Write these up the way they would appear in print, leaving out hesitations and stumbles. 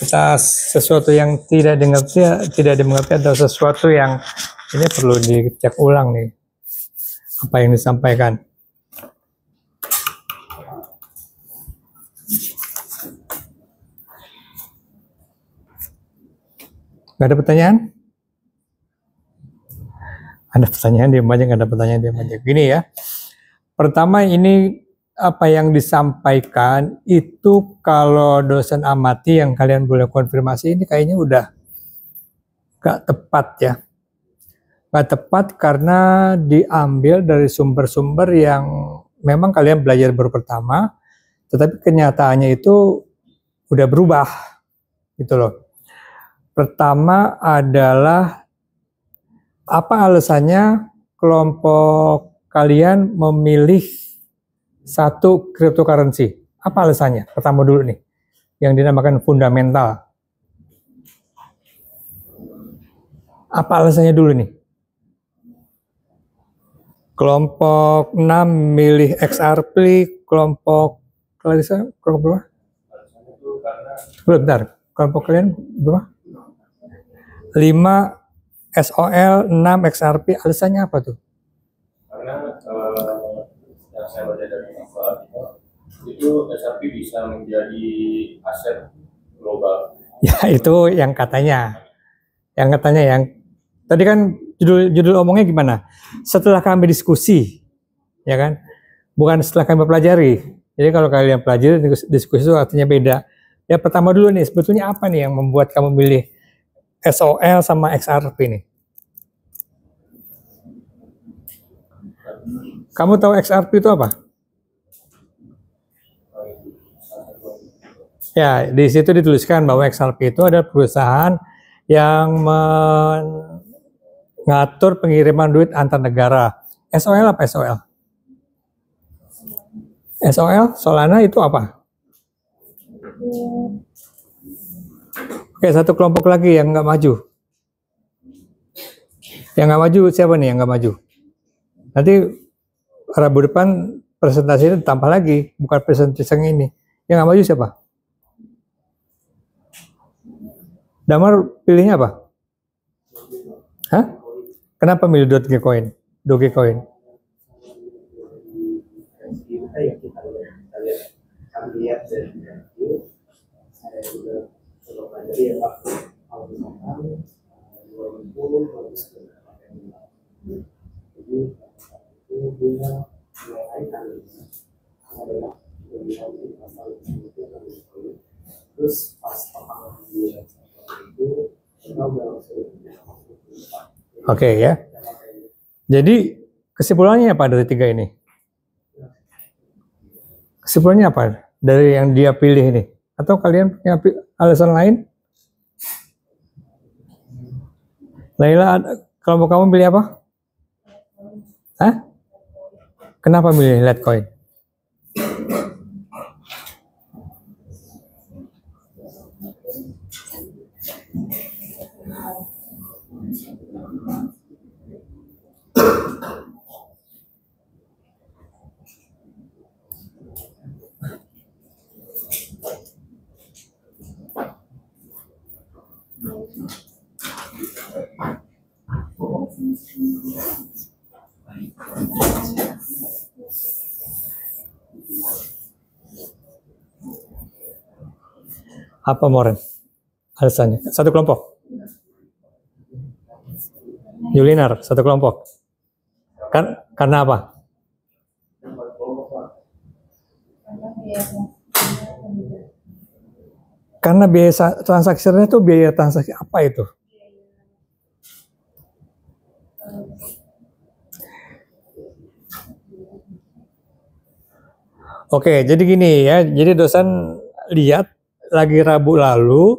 Sesuatu yang tidak dimengerti atau sesuatu yang ini perlu dicek ulang nih apa yang disampaikan. Gak ada pertanyaan? Ada pertanyaan diam aja, nggak ada pertanyaan diam aja. Gini ya, pertama ini apa yang disampaikan itu kalau dosen amati yang kalian boleh konfirmasi ini kayaknya udah gak tepat ya. Gak tepat karena diambil dari sumber-sumber yang memang kalian belajar baru pertama, tetapi kenyataannya itu udah berubah gitu loh. Pertama adalah apa alasannya kelompok kalian memilih satu cryptocurrency? Apa alasannya? Pertama dulu nih, yang dinamakan fundamental. Apa alasannya dulu nih? Kelompok 6 milih XRP, kelompok Clarissa, kelompok berapa? Bentar, kelompok kalian berapa? 5 SOL, 6 XRP, alasannya apa tuh? Karena yang saya baca dari itu XRP bisa menjadi aset global. Ya itu yang katanya. Yang tadi kan judul omongnya gimana? Setelah kami diskusi, ya kan? Bukan setelah kami pelajari. Jadi kalau kalian pelajari diskusi itu artinya beda. Ya pertama dulu nih, sebetulnya apa nih yang membuat kamu milih SOL sama XRP nih? Kamu tahu XRP itu apa? Ya, di situ dituliskan bahwa XRP itu adalah perusahaan yang mengatur pengiriman duit antar negara. SOL apa SOL? SOL, Solana itu apa? Oke, satu kelompok lagi yang nggak maju. Yang nggak maju siapa nih yang nggak maju? Nanti Rabu depan presentasi itu tambah lagi, bukan presentasi yang ini. Yang nggak maju siapa? Damar pilihnya apa? Hah? Kenapa milih Dogecoin? Dogecoin? Oke ya. Jadi kesimpulannya apa dari tiga ini? Kesimpulannya apa dari yang dia pilih ini? Atau kalian punya alasan lain? Laila, kelompok kamu pilih apa? Hah? Kenapa milih Litecoin? Apa Moren? Alasannya satu kelompok. Julinar satu kelompok. Karena apa? Karena biaya transaksinya itu biaya transaksi apa itu? Oke, jadi gini ya. Jadi dosen lihat lagi Rabu lalu,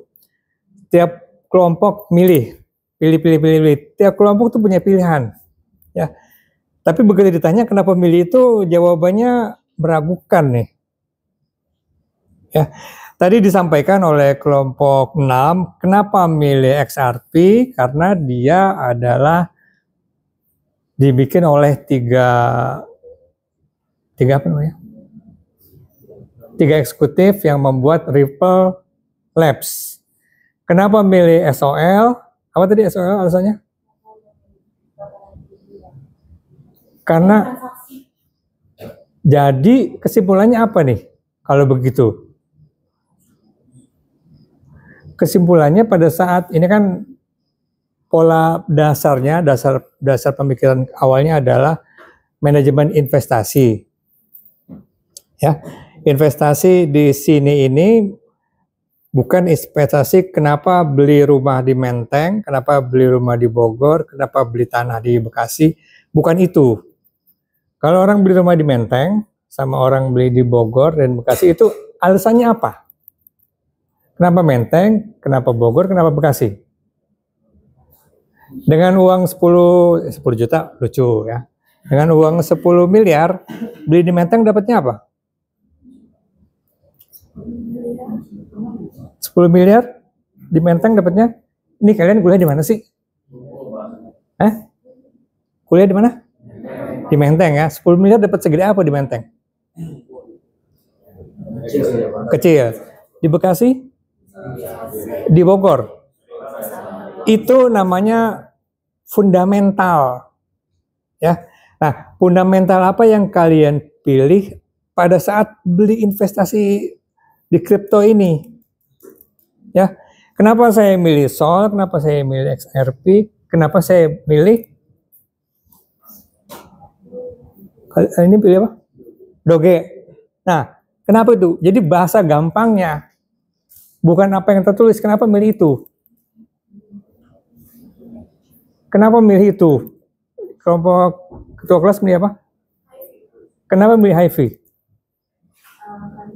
tiap kelompok pilih. Tiap kelompok tuh punya pilihan, ya. Tapi begitu ditanya kenapa milih itu, jawabannya meragukan nih. Ya, tadi disampaikan oleh kelompok 6, kenapa milih XRP? Karena dia adalah dibikin oleh tiga apa namanya? 3 eksekutif yang membuat Ripple Labs. Kenapa milih SOL? Apa tadi SOL alasannya? Karena jadi kesimpulannya apa nih kalau begitu? Kesimpulannya pada saat ini kan pola dasarnya, dasar pemikiran awalnya adalah manajemen investasi. Ya, investasi di sini ini bukan investasi kenapa beli rumah di Menteng, kenapa beli rumah di Bogor, kenapa beli tanah di Bekasi, bukan itu. Kalau orang beli rumah di Menteng sama orang beli di Bogor dan Bekasi itu alasannya apa? Kenapa Menteng, kenapa Bogor, kenapa Bekasi? Dengan uang 10 juta lucu ya. Dengan uang 10 miliar beli di Menteng dapatnya apa? 10 miliar di Menteng dapatnya. Ini kalian kuliah di mana sih? Kuliah di mana? Di Menteng ya. 10 miliar dapat segede apa di Menteng? Kecil. Di Bekasi? Di Bogor? Itu namanya fundamental. Ya. Nah, fundamental apa yang kalian pilih pada saat beli investasi di kripto ini? Ya, kenapa saya milih SOL, kenapa saya milih XRP, kenapa saya milih ini pilih apa? Doge. Nah, kenapa itu? Jadi bahasa gampangnya, bukan apa yang tertulis. Kenapa milih itu? Kenapa milih itu? Kelompok ketua kelas milih apa? Kenapa milih HIVI? Karena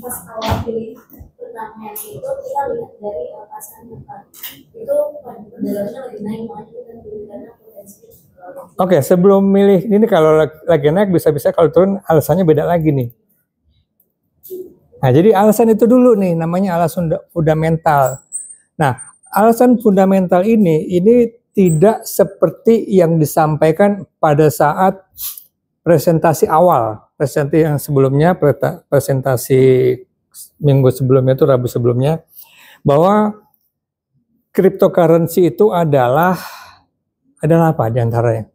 pas awal pilih pertanyaan itu kita lihat dari pasar depan itu perdagangannya lagi naik, makanya kita pilih karena potensi. Oke, sebelum milih ini kalau lagi naik bisa-bisa, kalau turun alasannya beda lagi nih. Nah, jadi alasan itu dulu nih namanya alasan fundamental. Nah, alasan fundamental ini tidak seperti yang disampaikan pada saat presentasi awal, presentasi yang sebelumnya, presentasi minggu sebelumnya itu Rabu sebelumnya, bahwa cryptocurrency itu adalah apa diantaranya?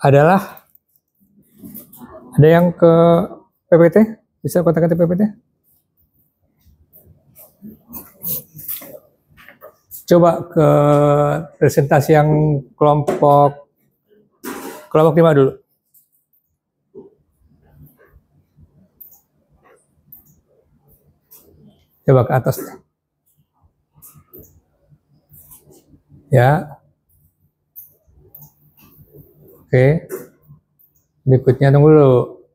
Adalah ada yang ke PPT? Bisa kontak ke PPT? Coba ke presentasi yang kelompok 5 dulu. Coba ke atas. Ya. Oke. Berikutnya tunggu dulu.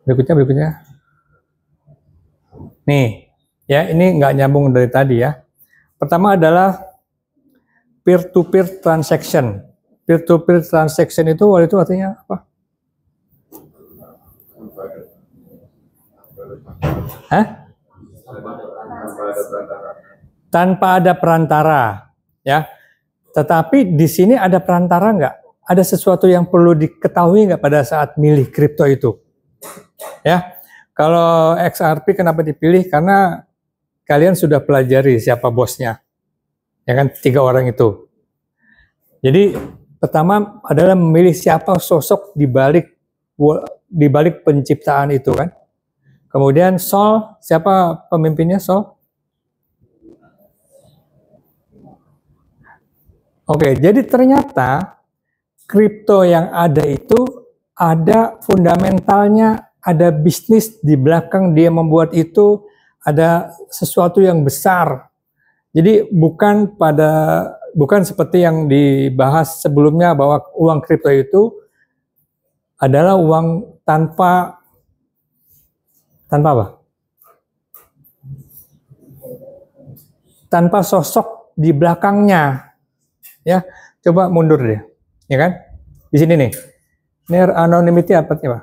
Berikutnya. Nih, ya ini nggak nyambung dari tadi ya. Pertama adalah peer-to-peer transaction. Peer-to-peer transaction itu waktu itu artinya apa? Hah? Tanpa ada perantara, ya. Tetapi di sini ada perantara nggak? Ada sesuatu yang perlu diketahui nggak pada saat milih kripto itu? Ya, kalau XRP kenapa dipilih? Karena kalian sudah pelajari siapa bosnya, ya kan, 3 orang itu. Jadi pertama adalah memilih siapa sosok di balik penciptaan itu kan. Kemudian SOL, siapa pemimpinnya SOL? Oke, jadi ternyata kripto yang ada itu ada fundamentalnya, ada bisnis di belakang dia membuat itu, ada sesuatu yang besar. Jadi bukan seperti yang dibahas sebelumnya bahwa uang kripto itu adalah uang tanpa apa? Tanpa sosok di belakangnya. Ya, coba mundur deh. Ya kan? Di sini nih. Near anonymity apa sih, Pak?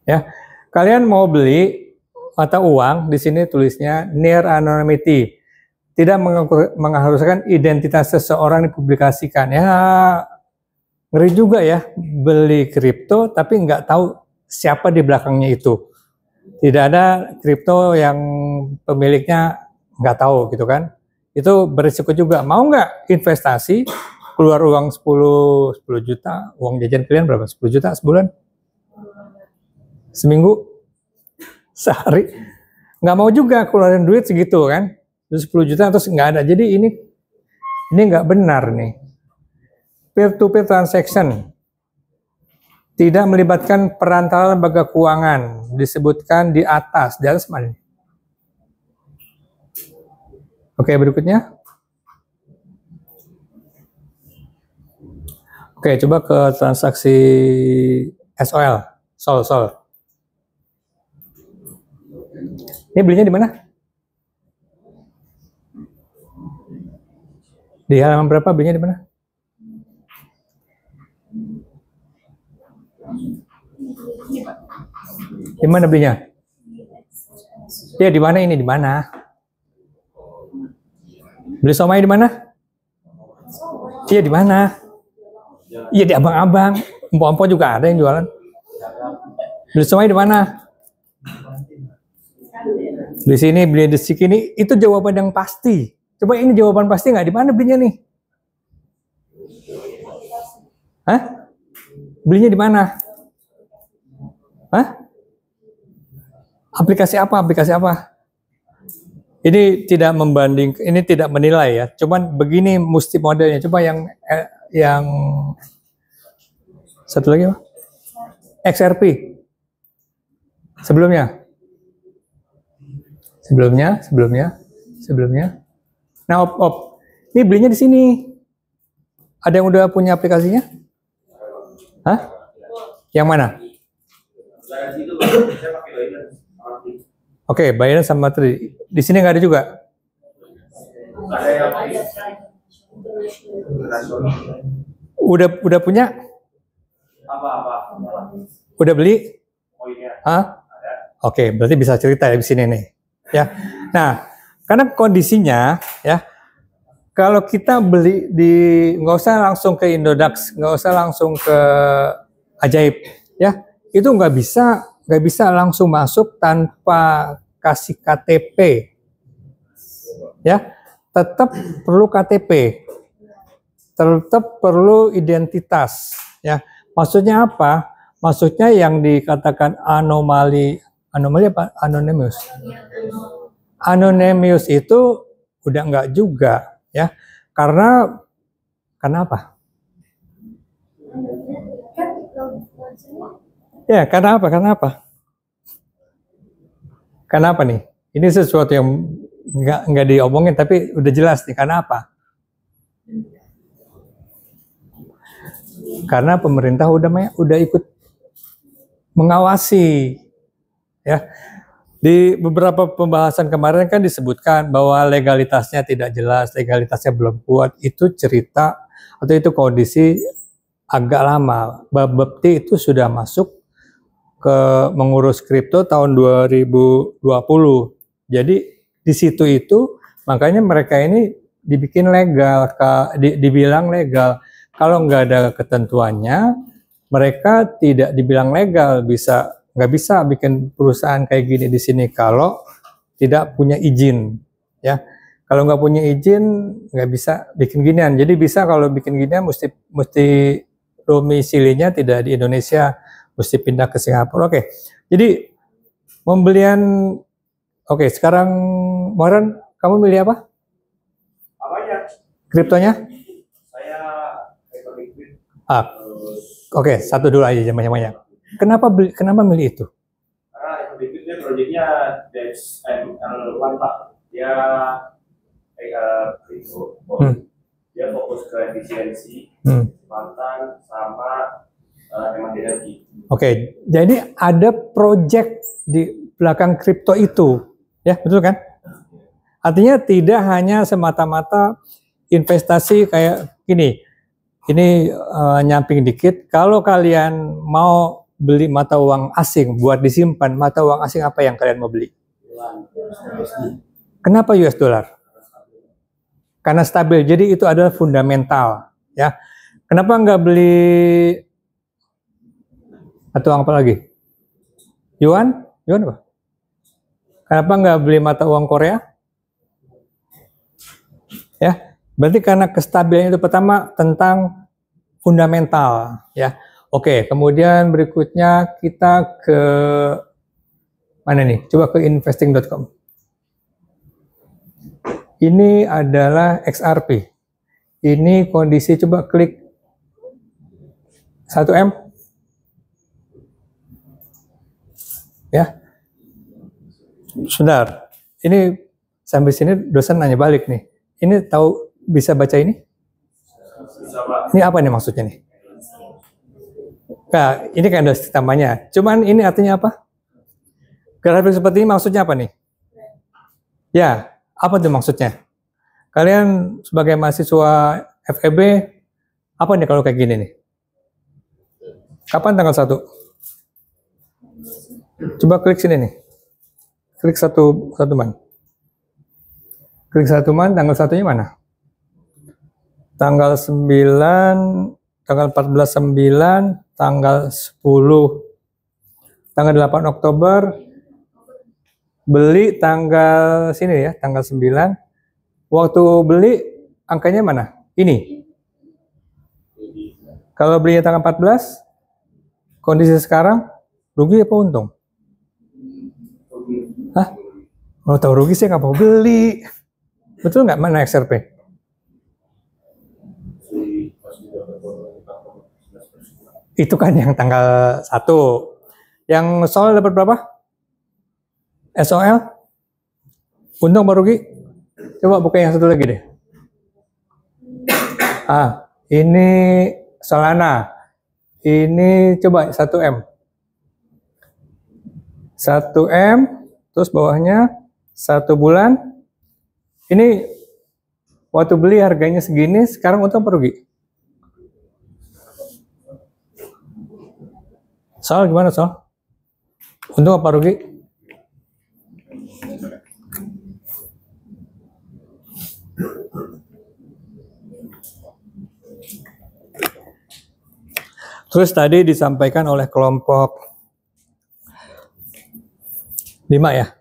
Ya. Kalian mau beli mata uang, di sini tulisnya near anonymity. tidak mengharuskan identitas seseorang dipublikasikan. Ya, ngeri juga ya, beli kripto tapi nggak tahu siapa di belakangnya itu. Tidak ada kripto yang pemiliknya nggak tahu gitu kan. Itu berisiko juga. Mau nggak investasi, keluar uang 10 juta, uang jajan kalian berapa? 10 juta sebulan? Seminggu? Sehari? Nggak mau juga keluarin duit segitu kan. Terus 10 juta terus nggak ada. Jadi ini nggak benar nih. Peer-to-peer transaction tidak melibatkan perantara lembaga keuangan, disebutkan di atas mana? Oke, berikutnya. Oke, coba ke transaksi SOL, Sol. Ini belinya di mana? Di halaman berapa belinya di mana? Di mana belinya? Ya, di mana ini? Di mana? Beli somai di mana? Iya, di mana? Iya, di abang-abang. Empo-empo juga ada yang jualan. Beli somai di mana? Di sini, beli di sini. Itu jawaban yang pasti. Coba ini jawaban pasti nggak? Di mana belinya nih? Hah? Belinya di mana? Hah? Aplikasi apa? Aplikasi apa? Ini tidak membanding, ini tidak menilai ya. Cuman begini mesti modelnya. Coba yang satu lagi apa? XRP. Sebelumnya. Nah, ini belinya di sini. Ada yang udah punya aplikasinya? Hah? Yang mana? Oke, Binance sama Trade. Di sini nggak ada juga? Udah punya? Udah beli? Hah? Oke, berarti bisa cerita ya di sini nih. Ya. Nah, karena kondisinya ya, kalau kita beli nggak usah langsung ke Indodax, nggak usah langsung ke Ajaib, ya. Itu nggak bisa langsung masuk tanpa kasih KTP, ya. Tetap perlu KTP, tetap perlu identitas, ya. Maksudnya apa? Maksudnya yang dikatakan anomali apa? Anonymous itu udah nggak juga, ya. Karena apa? Ya, karena apa? Karena apa nih? Ini sesuatu yang nggak diomongin, tapi udah jelas nih. Karena apa? Karena pemerintah udah ikut mengawasi, ya. Di beberapa pembahasan kemarin kan disebutkan bahwa legalitasnya tidak jelas, legalitasnya belum kuat. Itu cerita atau itu kondisi agak lama. Bapepti itu sudah masuk ke mengurus kripto tahun 2020. Jadi di situ itu makanya mereka ini dibikin legal, dibilang legal. Kalau nggak ada ketentuannya, mereka tidak dibilang legal. Nggak bisa bikin perusahaan kayak gini di sini kalau tidak punya izin, ya. Kalau nggak punya izin nggak bisa bikin ginian. Jadi bisa kalau bikin ginian mesti domisilinya tidak di Indonesia, mesti pindah ke Singapura. Oke. Jadi pembelian, oke, sekarang Moran, kamu milih apa? Apanya? Kriptonya? Saya Hyperliquid. Oke, satu dulu aja banyak-banyak. Kenapa milih itu? Karena Hyperliquid dia proyeknya DEX-M1 Pak. Dia kripto. Dia fokus ke efisiensi, kecepatan, sama hemat energi. Oke, jadi ada project di belakang kripto itu, ya betul kan? Artinya tidak hanya semata-mata investasi kayak gini. Ini nyamping dikit. Kalau kalian mau beli mata uang asing buat disimpan, mata uang asing apa yang kalian mau beli? Kenapa US dollar? karena stabil. Jadi itu adalah fundamental, ya. Kenapa nggak beli atau apa lagi? Yuan? Yuan apa? Kenapa nggak beli mata uang Korea? Ya, berarti karena kestabilan itu pertama tentang fundamental, ya. Oke, kemudian berikutnya kita ke mana nih? Coba ke investing.com. Ini adalah XRP. Ini kondisi, coba klik 1M. Ya. Sebentar. Ini sampai sini dosen nanya balik nih. Ini tahu bisa baca ini? Ini apa nih maksudnya nih? Nah, ini kan ada namanya. Cuman ini artinya apa? Grafik seperti ini maksudnya apa nih? Ya, apa tuh maksudnya? Kalian sebagai mahasiswa FEB, apa nih kalau kayak gini nih? Kapan tanggal 1? Coba klik sini nih. Klik satu man. Klik satu man, tanggal 1-nya mana? Tanggal 9, tanggal 14/9, tanggal 10, tanggal 8 Oktober, beli tanggal sini ya, tanggal 9. Waktu beli angkanya mana? Ini. Kalau belinya tanggal 14, kondisi sekarang rugi apa untung? Hah? Mau tahu rugi sih nggak mau beli. Betul nggak? Mana XRP? Itu kan yang tanggal 1. Yang SOL dapat berapa? SOL? Untung apa rugi? Coba buka yang satu lagi deh. Ini Solana. Ini coba 1M. 1M, terus bawahnya 1 bulan. Ini waktu beli harganya segini, sekarang untung apa rugi? Sol, gimana Sol? Untung apa rugi? Terus tadi disampaikan oleh kelompok 5 ya.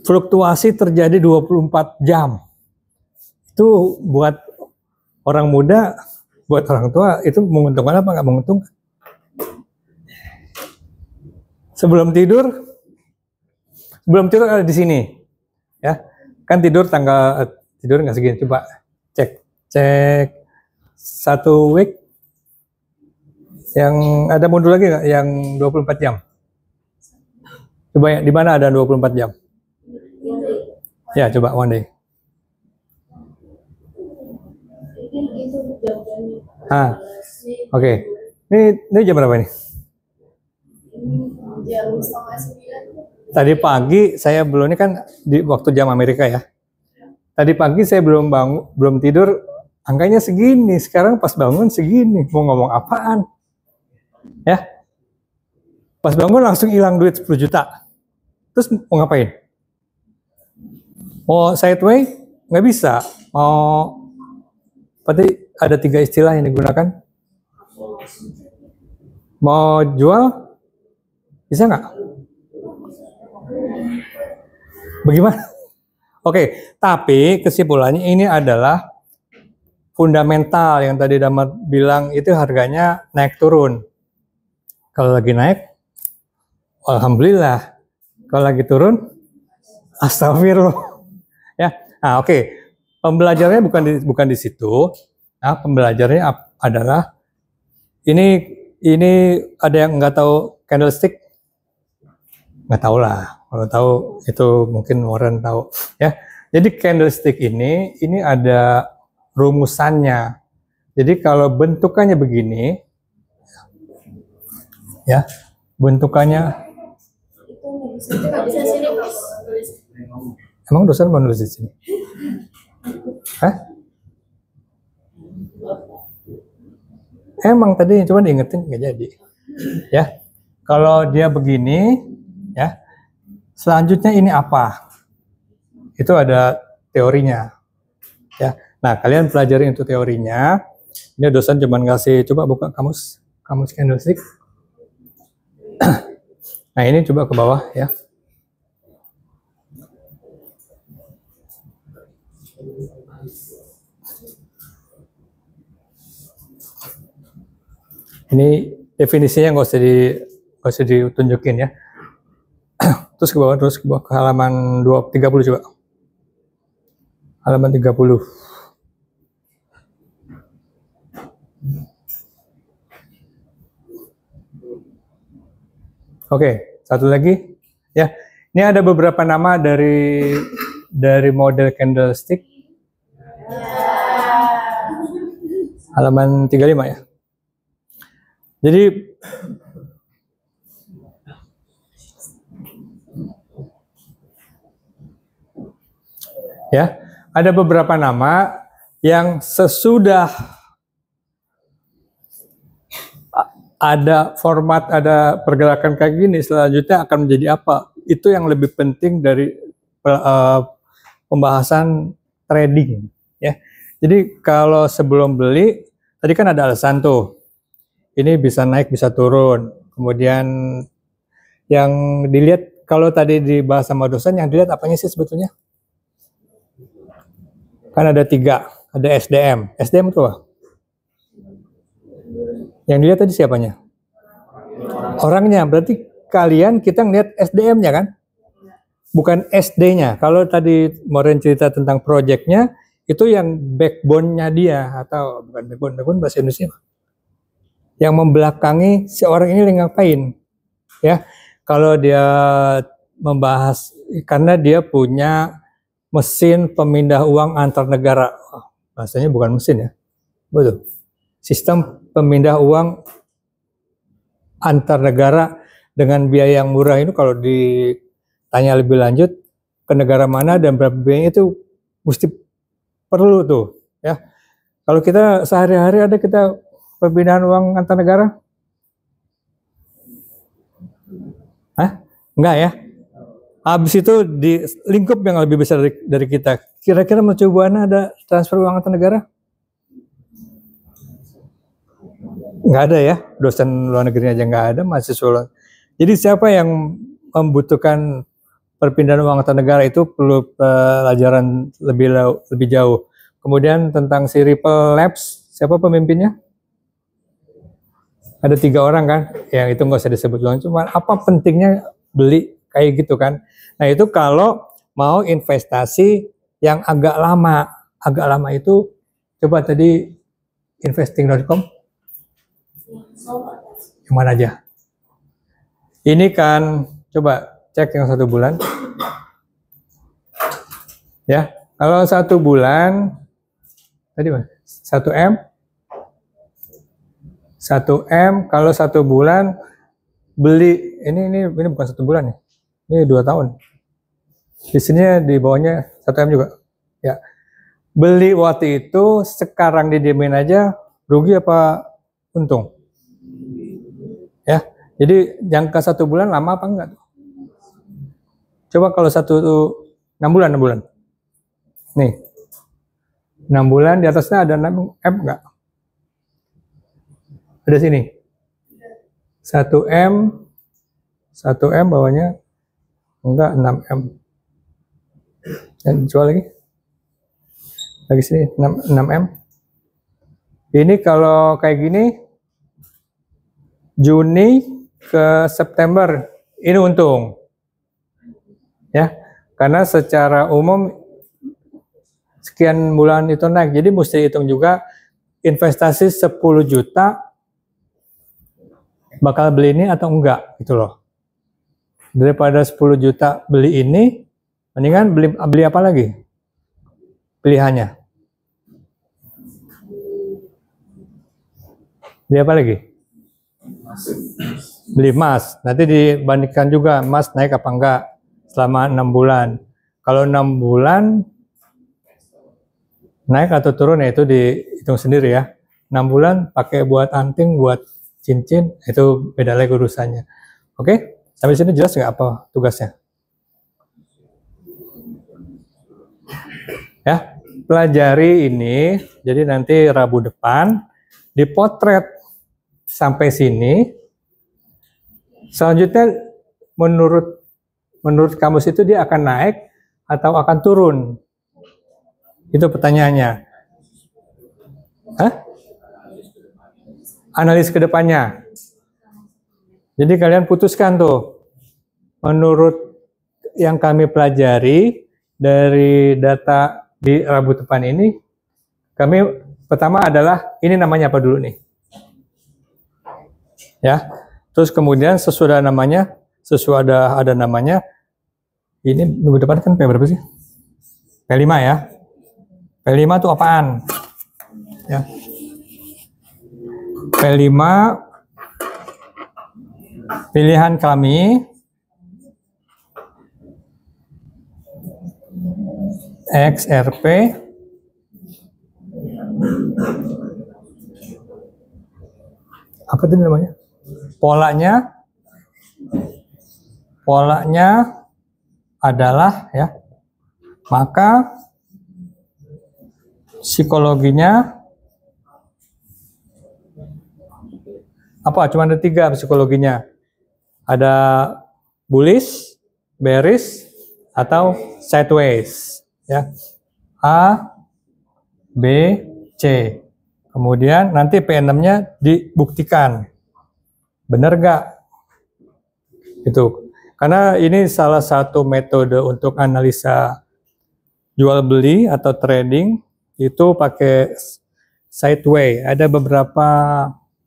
Fluktuasi terjadi 24 jam. Itu buat orang muda, buat orang tua itu menguntungkan apa nggak menguntungkan? Sebelum tidur ada di sini, ya kan tidur tidur nggak segini, coba cek 1 week yang ada mundur lagi nggak yang 24 jam? Coba ya, di mana ada 24 jam? Ya coba one day. Oke. Ini jam berapa nih? Jam 8:30. Tadi pagi saya belum, ini kan di waktu jam Amerika ya. Tadi pagi saya belum tidur, angkanya segini. Sekarang pas bangun segini. Mau ngomong apaan? Ya. Pas bangun langsung hilang duit 10 juta. Terus mau ngapain? Mau sideway? Nggak bisa. Berarti ada 3 istilah yang digunakan. Mau jual? Bisa nggak? Bagaimana? Oke, tapi kesimpulannya ini adalah fundamental yang tadi Damar bilang itu harganya naik turun. Kalau lagi naik, alhamdulillah. Kalau lagi turun, astagfirullah. Ya, oke. Pembelajarannya bukan di situ. Nah, pembelajarannya adalah ini ada yang nggak tahu candlestick? Nggak tahu lah. Kalau tahu itu mungkin orang tahu. Ya, jadi candlestick ini ada rumusannya. Jadi kalau bentukannya begini, ya bentukannya. Emang dosen mau nulis di sini? Hah? Emang tadi cuma diingetin nggak jadi. Ya, kalau dia begini, ya. Selanjutnya ini apa? itu ada teorinya. Ya, nah kalian pelajari untuk teorinya. Ini dosen cuman ngasih, coba buka kamus candlestick. Nah ini coba ke bawah ya. Ini definisinya nggak usah ditunjukin ya. Terus ke bawah ke halaman 30 coba. Halaman 30. Oke, satu lagi ya. Ini ada beberapa nama dari model candlestick. Halaman 35 ya. Jadi ya, ada beberapa nama yang sesudah ada format, ada pergerakan kayak gini, selanjutnya akan menjadi apa? Itu yang lebih penting dari pembahasan trading ya. Jadi kalau sebelum beli, tadi kan ada alasan tuh. Ini bisa naik, bisa turun. Kemudian yang dilihat, kalau tadi dibahas sama dosen, yang dilihat apanya sih sebetulnya? Kan ada 3, ada SDM. SDM itu apa? Yang dilihat tadi siapanya? Orangnya. Berarti kita ngelihat SDM-nya kan? Bukan SD-nya. Kalau tadi Moren cerita tentang project-nya, itu yang backbone-nya dia. Atau bukan backbone bahasa Indonesia. Yang membelakangi si orang ini ngapain. Ya, kalau dia membahas, karena dia punya mesin pemindah uang antar negara. Bahasanya bukan mesin ya. Betul. Sistem pemindah uang antar negara dengan biaya yang murah itu kalau ditanya lebih lanjut ke negara mana dan berapa biayanya itu mesti perlu tuh ya. Kalau kita sehari-hari ada kita pemindahan uang antar negara? Hah? Enggak ya? Habis itu di lingkup yang lebih besar dari kita. Kira-kira percobaan ada transfer uang antar negara? Nggak ada ya, dosen luar negeri aja nggak ada, mahasiswa. Jadi siapa yang membutuhkan perpindahan uang antar negara itu perlu pelajaran lebih jauh. Kemudian tentang si Ripple Labs, siapa pemimpinnya? Ada 3 orang kan, yang itu nggak usah disebut doang. Cuma apa pentingnya beli kayak gitu kan? Nah itu kalau mau investasi yang agak lama itu coba tadi investing.com. Yang mana aja? Ini kan coba cek yang 1 bulan. Ya, kalau 1 bulan tadi Mas, 1M. 1M kalau 1 bulan beli ini bukan 1 bulan ya. Ini 2 tahun. Di sini di bawahnya 1M juga. Ya. Beli waktu itu sekarang didiemin aja rugi apa untung? Ya, jadi jangka 1 bulan lama apa enggak? Coba kalau 6 bulan. Nih, 6 bulan di atasnya ada 6M enggak? Ada sini. 1M bawahnya enggak 6M. Dan coba lagi. Lagi sini 6M. Ini kalau kayak gini Juni ke September ini untung. Ya, karena secara umum sekian bulan itu naik. Jadi mesti hitung juga investasi 10 juta bakal beli ini atau enggak gitu loh. Daripada 10 juta beli ini, mendingan beli apa lagi? Pilihannya. Beli apa lagi? Beli emas. Nanti dibandingkan juga emas naik apa enggak selama 6 bulan. Kalau 6 bulan naik atau turun ya itu dihitung sendiri ya. 6 bulan pakai buat anting, buat cincin, itu beda lagi urusannya. Oke? Sampai sini jelas nggak apa tugasnya? Ya, pelajari ini. Jadi nanti Rabu depan dipotret sampai sini. Selanjutnya menurut kamus itu dia akan naik atau akan turun? Itu pertanyaannya. Hah? Analis ke depannya. Jadi kalian putuskan tuh. Menurut yang kami pelajari dari data di Rabu depan ini, kami pertama adalah ini namanya apa dulu nih? Ya. Terus kemudian sesudah namanya, sesudah ada namanya, ini minggu depan kan P berapa sih? P5 ya. P5 itu apaan? Ya. P5 pilihan kami XRP apa itu namanya? Polanya adalah ya, maka psikologinya apa? Cuma ada 3 psikologinya. Ada bullish, bearish, atau sideways. Ya. A, B, C. Kemudian nanti P6-nya dibuktikan. Benar nggak? Itu. Karena ini salah satu metode untuk analisa jual beli atau trading itu pakai sideways. Ada beberapa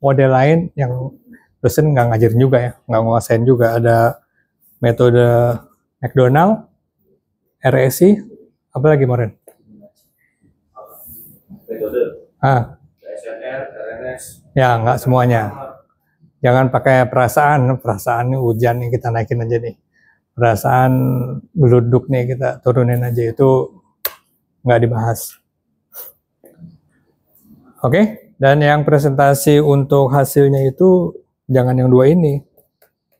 model lain yang dosen nggak ngajarin juga ya, nggak nguasain juga. Ada metode McDonald, RSI, apa lagi kemarin? Metode. SNR, RNS. Ya nggak semuanya. Jangan pakai perasaan ini hujan nih kita naikin aja nih. Perasaan geluduk nih kita turunin aja, itu nggak dibahas. Oke, dan yang presentasi untuk hasilnya itu jangan yang 2 ini,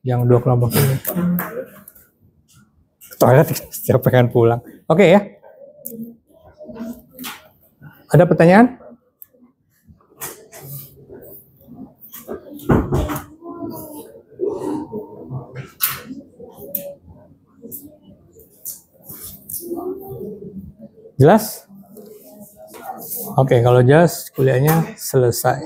yang 2 kelompok ini. Toilet setiap pengen pulang. Oke ya. Ada pertanyaan? Jelas? Oke, kalau jelas kuliahnya selesai.